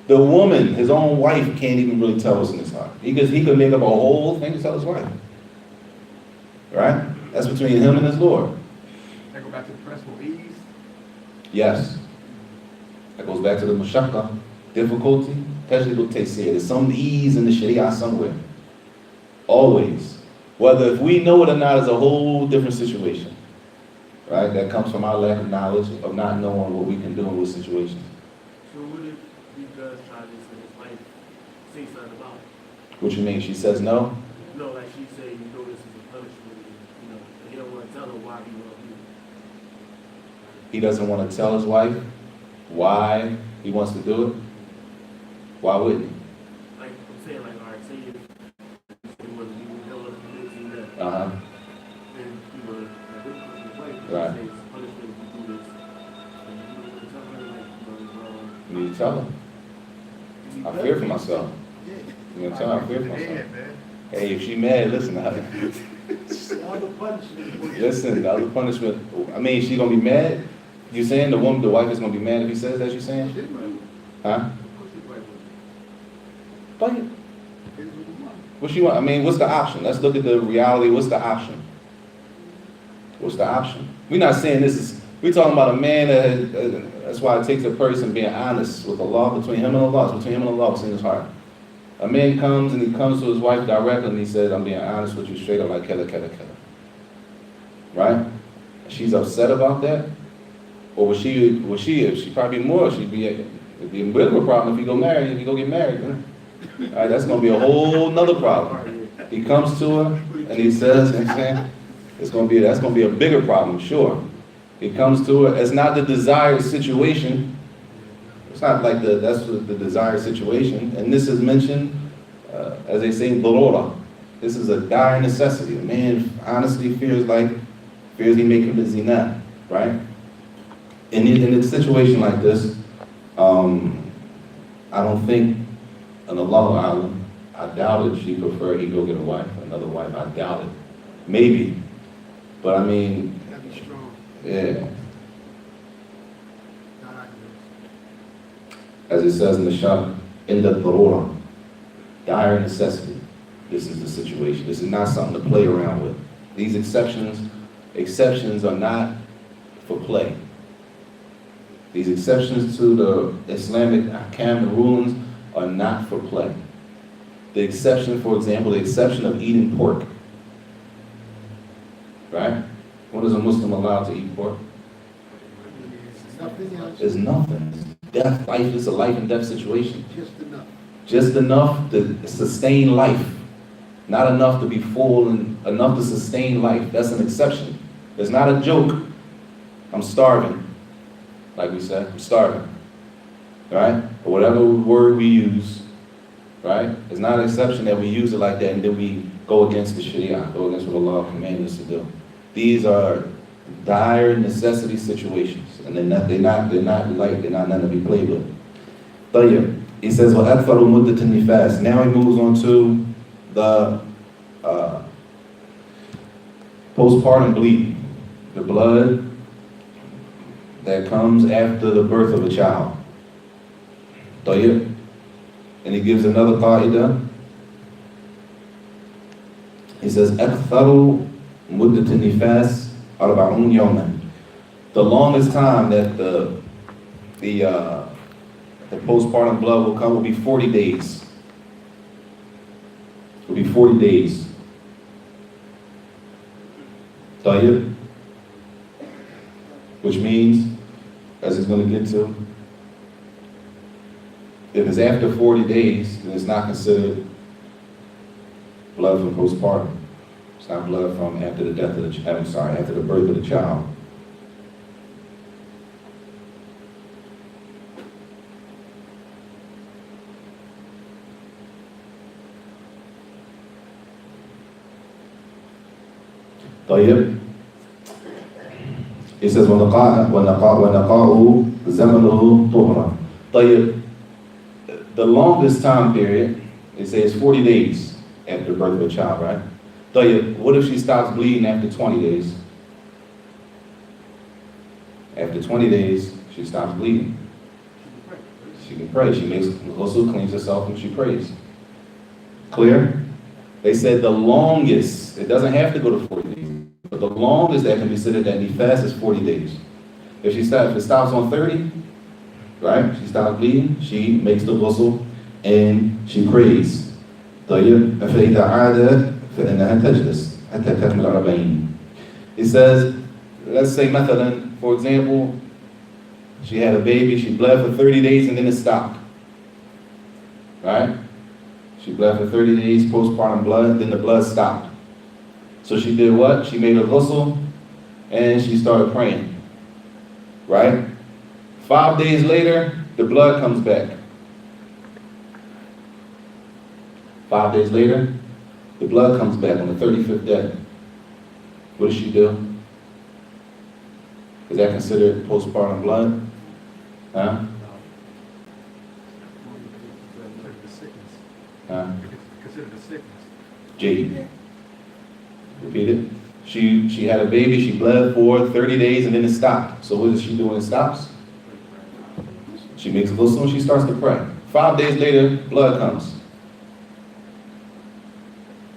The woman, his own wife, can't even really tell what's in his heart. He could make up a whole thing to tell his wife. Right? That's between him and his Lord. That go back to the principle ease. Yes. That goes back to the mashaqqa, difficulty, tajlibu taysir. There's some ease in the sharia somewhere. Always. Whether if we know it or not is a whole different situation. Right? That comes from our lack of knowledge, of not knowing what we can do in what situations. so what if he does try this and his wife say something about it? What you mean? She says no? No, like she say, you know, this is a punishment, and he don't want to tell her why he won't do it. He doesn't want to tell his wife why he wants to do it? Why wouldn't he? Like I'm saying, like, all right, say if he was you would tell us to do this and that, Uh-huh. then he would like this is his wife, but Right. she says punishment if you do this, and you don't want to tell her like, You need to tell her. I fear for myself. Yeah. You know, tell her I fear for myself. Yeah, man. Hey, if she mad, listen. All the punishment. Listen, the other punishment. I mean, she gonna be mad. You saying the wife is gonna be mad if he says that? You saying? Huh? But what she want? I mean, what's the option? Let's look at the reality. What's the option? What's the option? We're not saying this is. We're talking about a man that. That's why it takes a person being honest with Allah, between him and Allah. It's between him and Allah. It's in his heart. A man comes and he comes to his wife directly and he says, "I'm being honest with you, straight up, like killer." Right? She's upset about that, or would she? If she probably more. It'd be a bit of a problem if you go married. If you go get married, all right, that's gonna be a whole nother problem. He comes to her and he says, you know what I'm saying, that's gonna be a bigger problem, sure. He comes to her. It's not the desired situation. It's not like that's the desired situation. And this is mentioned, as they say, darura. This is a dire necessity. A man honestly fears he may commit zina, right? In a situation like this, I don't think, an Allahu A'lam, I doubt it she preferred he go get another wife. I doubt it. Maybe. But I mean, Gotta be strong. yeah. Not like As it says in the Shah, in the darura, dire necessity. This is the situation. This is not something to play around with. These exceptions are not for play. These exceptions to the Islamic ahkam and rulings are not for play. The exception, for example, the exception of eating pork. Right? When is a Muslim allowed to eat pork? nothing else. There's nothing. It's death, life. It's a life and death situation. Just enough. Just enough to sustain life. Not enough to be full and enough to sustain life. That's an exception. It's not a joke. I'm starving. Like we said, I'm starving. Right? Or whatever word we use. Right? It's not an exception that we use it like that and then we go against the Sharia, go against what Allah commanded us to do. These are dire necessity situations, and they're not light, they're not nothing to be played with. طيب. He says, وَأَكْثَرُ مُدَّةِ النِّفَاسِ. Now he moves on to the postpartum bleeding, the blood that comes after the birth of a child. طيب. And he gives another qaida. He says, أَكْثَرُ مُدَّةِ النِّفَاسِ 40 يَوْمًا. The longest time that the postpartum blood will come will be 40 days. It will be 40 days. طيب. Which means, as he's going to get to, if it's after 40 days, then it's not considered blood from postpartum. It's not blood from after the death of the child. I'm sorry, after the birth of the child. طيب. He says, وَنَقَاءُ زَمَنُهُ طُهْرًا. طيب. The longest time period, it says 40 days after the birth of a child, right? طيب. What if she stops bleeding after 20 days? After 20 days, she stops bleeding. She can pray. She makes ghusl, cleans herself, and she prays. Clear? They said the longest, it doesn't have to go to 40 days, but the longest that can be considered that nifas is 40 days. If it stops on 30, right? She stops bleeding, she makes the ghusl, and she prays. طيب. فإذا عاد فإنها تجلس حتى تكمل 40. It says, let's say مثلا, for example, she had a baby, she bled for 30 days and then it stopped. Right? She bled for 30 days, postpartum blood, then the blood stopped. So she did what? She made a ghusl and she started praying. Right? 5 days later, the blood comes back. 5 days later, the blood comes back on the 35th day. What does she do? Is that considered postpartum blood? Huh? Considered a sickness. Jade. Repeat it. She had a baby, she bled for 30 days and then it stopped. So what does she do when it stops? She makes a ghusl and she starts to pray. 5 days later, blood comes.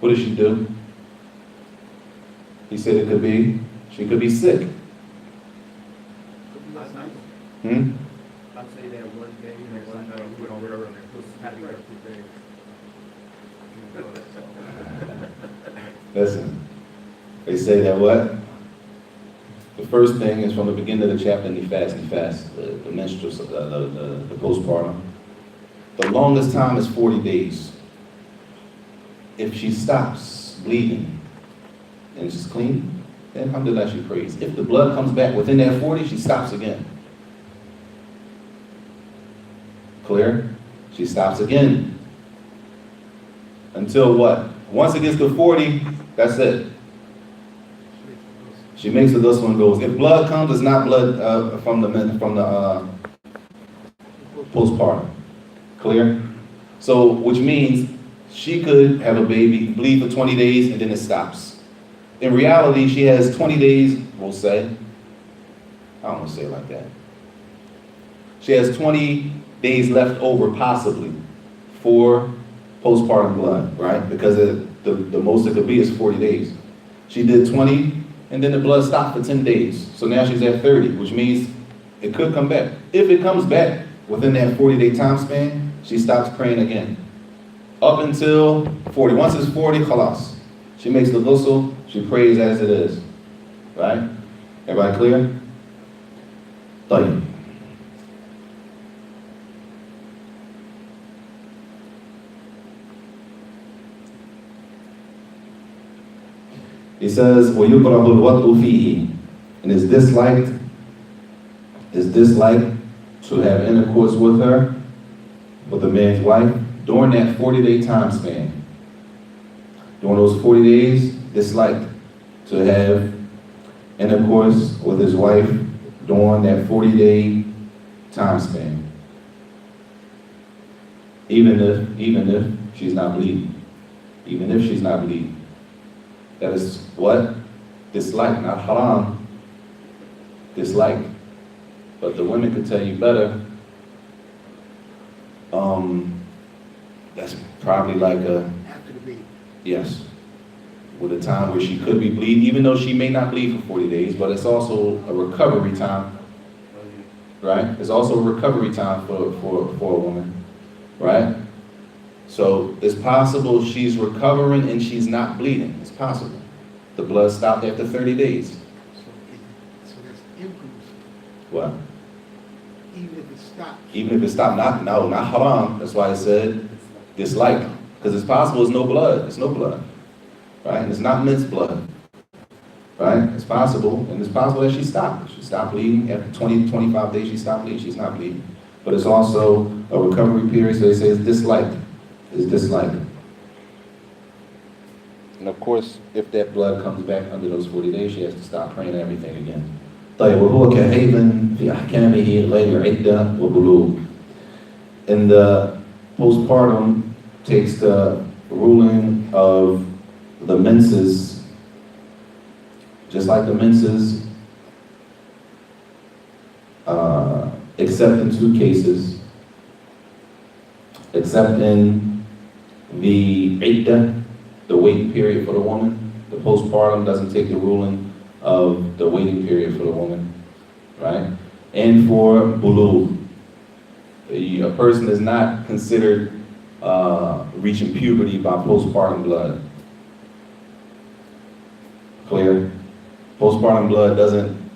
What does she do? He said she could be sick. Hmm? I'd say that one day, One we went over earlier. Happy birthday. Listen, they say that what? The first thing is from the beginning of the chapter, nifas, the menstrual, the postpartum. The longest time is 40 days. If she stops bleeding and she's clean, then alhamdulillah she prays. If the blood comes back within that 40, she stops again. Clear? She stops again. Until what? Once it gets to 40, that's it. She makes the ghusl and goes. If blood comes, it's not blood from the postpartum. Clear? So, which means she could have a baby, bleed for 20 days, and then it stops. In reality, she has 20 days, we'll say. I don't want to say it like that. She has 20 days left over, possibly, for postpartum blood, right? Because the most it could be is 40 days. She did 20, and then the blood stopped for 10 days. So now she's at 30, which means it could come back. If it comes back within that 40-day time span, she stops praying again. Up until 40. Once it's 40, khalas. She makes the ghusl, she prays as it is. Right? Everybody clear? طيب. He says, وَيُكْرَهُ الْوَطْءُ فِيهِ, and is disliked to have intercourse with her, with a man's wife, during that 40-day time span. during those 40 days, disliked to have intercourse with his wife during that 40-day time span. Even if she's not bleeding. Even if she's not bleeding. That is what? Dislike, not haram. Dislike. But the women could tell you better. That's probably like After the baby. yes, with a time where she could be bleeding, even though she may not bleed for 40 days, but it's also a recovery time, right? It's also a recovery time for a woman, right? So it's possible she's recovering and she's not bleeding. It's possible. The blood stopped after 30 days. So that's influence. What? Even if it stops. Even if it stopped, not haram. That's why I said dislike. Because it's possible it's no blood. It's no blood. Right? And it's not minced blood. Right? It's possible. And it's possible that she stopped. She stopped bleeding. After 20, 25 days, she stopped bleeding. She's not bleeding. But it's also a recovery period, so they say it's disliked. It's disliked. And of course, if that blood comes back under those 40 days, she has to stop praying and everything again. طيب وهو كهيبا في أحكامه غير عدة وبلوغ. And the postpartum takes the ruling of the menses, just like the menses, except in two cases, except in the iddah, the waiting period for the woman. The postpartum doesn't take the ruling of the waiting period for the woman, right? And for bulugh, a person is not considered reaching puberty by postpartum blood. Clear? Postpartum blood doesn't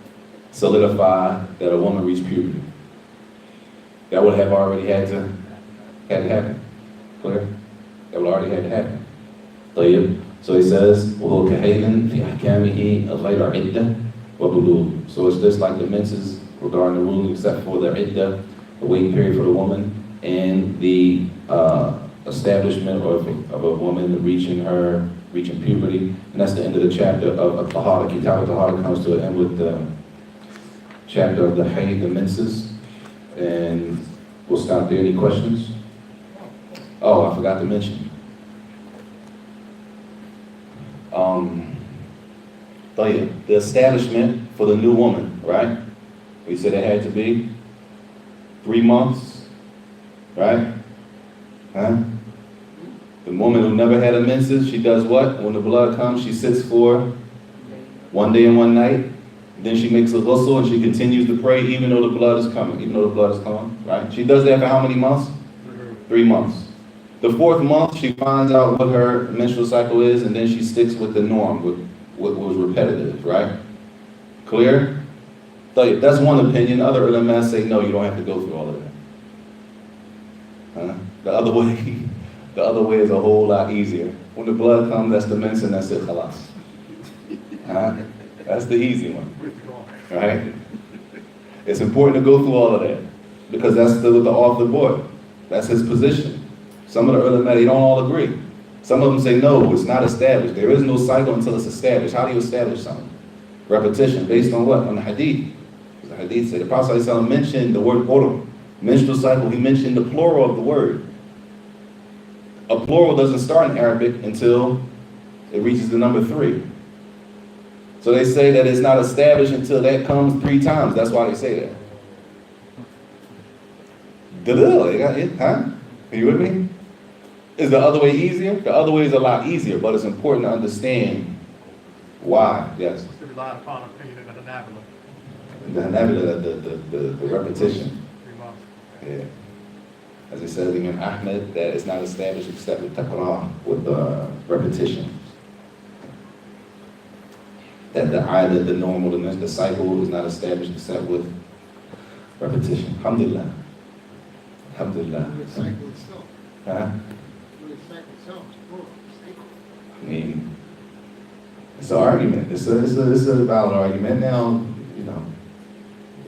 solidify that a woman reached puberty. That would have already had to happen. Clear? That would already had to happen. طيب. So he says, وهو كحيل في أحكامه غير عدة وبلوغ. So it's just like the menses regarding the ruling, except for the iddah, the waiting period for the woman, and the establishment of a woman reaching puberty. And that's the end of the chapter of Tahara. Kitab al-Tahara comes to an end with the chapter of the hayd, the menses. And we'll stop there. Any questions? Oh, I forgot to mention. The establishment for the new woman, right? We said it had to be 3 months, right? Huh? The woman who never had a menses, she does what? When the blood comes, she sits for 1 day and 1 night. Then she makes a ghusl and she continues to pray even though the blood is coming, right? She does that for how many months? 3 months. The 4th month, she finds out what her menstrual cycle is, and then she sticks with the norm, with what was repetitive, right? Clear? That's one opinion. Other ulama say, no, you don't have to go through all of that. Huh? The other way is a whole lot easier. When the blood comes, that's the mens and that's it, khalas. Huh? That's the easy one, right? It's important to go through all of that, because that's the off the board. That's his position. Some of the ulama, they don't all agree. Some of them say, no, it's not established. There is no cycle until it's established. How do you establish something? Repetition, based on what? On the hadith. The hadith said, the Prophet ﷺ mentioned the word qurr, menstrual cycle. He mentioned the plural of the word. A plural doesn't start in Arabic until it reaches the number 3. So they say that it's not established until that comes 3 times. That's why they say that. Huh? Are you with me? Is the other way easier? The other way is a lot easier, but it's important to understand why. Yes. To rely upon opinion in the Hanabila. The Hanabila, the repetition. 3 months. Yeah. As it says in Ahmed, that it's not established except with taqra'ah, with repetition. That the normal, the cycle is not established except with repetition. Alhamdulillah. Alhamdulillah. The cycle itself. Huh? The cycle itself. Cycle. I mean, it's an argument. It's a valid argument. Now,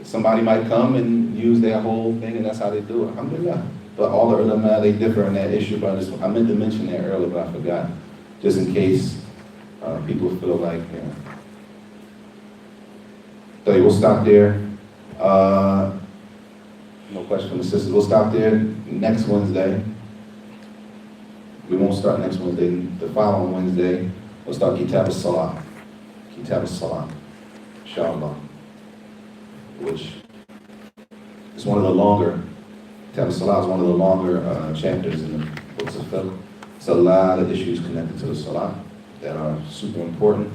somebody might come and use their whole thing, and that's how they do it. Alhamdulillah. But all the ulama, they differ in that issue. But I meant to mention that earlier, but I forgot. just in case people feel like, you know. So we'll stop there. No question from the sisters. We'll stop there next Wednesday. We won't start next Wednesday. The following Wednesday, we'll start Kitab al-Salah. Kitab al-Salah, inshallah. Which is one of the longer, Kitab al-Salah is one of the longer chapters in the books of fiqh. It's a lot of issues connected to the Salah that are super important.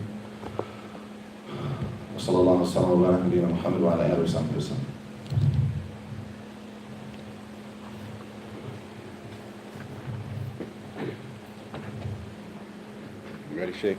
Sallallahu alaihi wa Muhammad wa ala alihi wa sallam. You ready, Sheikh?